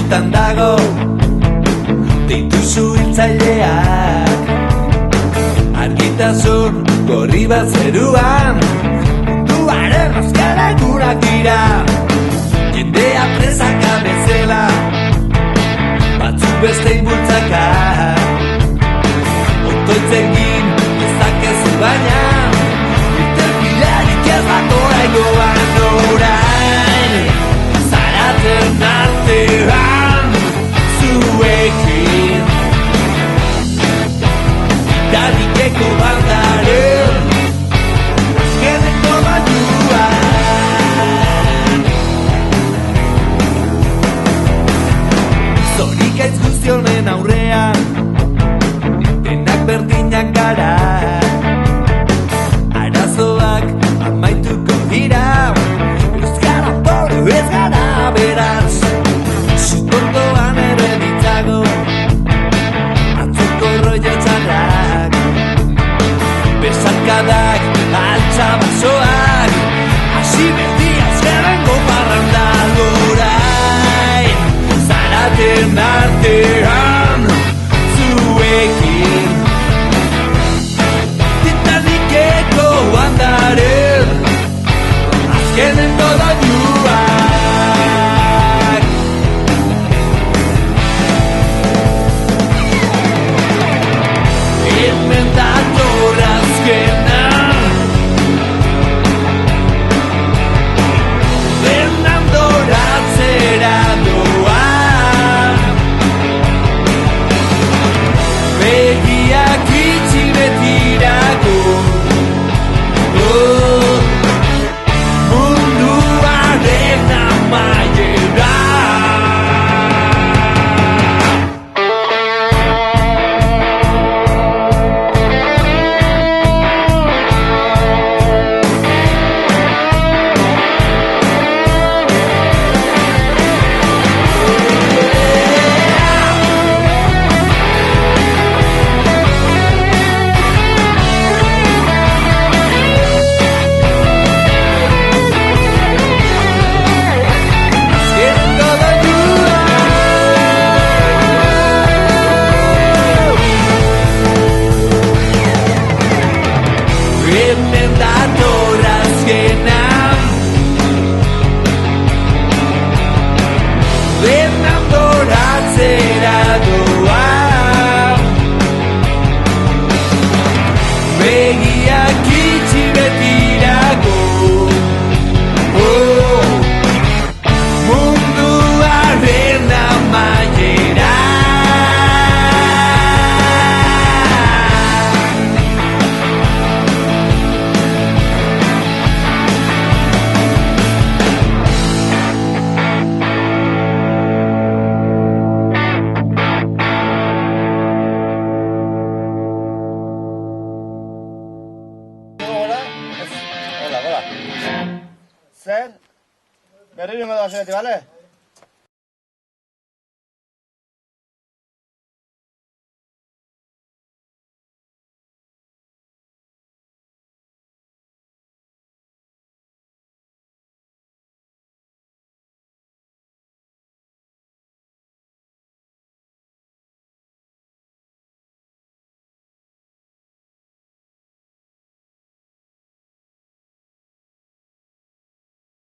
eskutan dago dituzu hiltzaileak. Argitasun gorri bat zeruan, munduaren azkenak gurak dira. Jendea presaka bezala, batzuk beste inbultzaka. Otoitzegin ezakezu baina, irtenbiderik ez bat oraingoan orain. Zaraten artean zuekin, Italikeko bandaren azkeneko baiuan. Zorikaitz guztionen aurrean, denak berdinak gara. Arazoak amaituko dira, ez gara pobre, ez gara beraz. Zutordoan ere ditzago atzuko rollo txarrak, besarkadak, altza basoak, hasi berdiaz gerrengo parranda orain. Zaraten artean zuekin, Titanikeko bandaren azkeneko doinuak. Hemen dator azkena, Fernandoratzera doa. Begiak itxi betirako, munduaren amaiera. Hemen dator azkena, Fernandoratzera doa. Begiak itxi betirako, munduaren amaiera. Hola. Zen, berriro ingo da bale?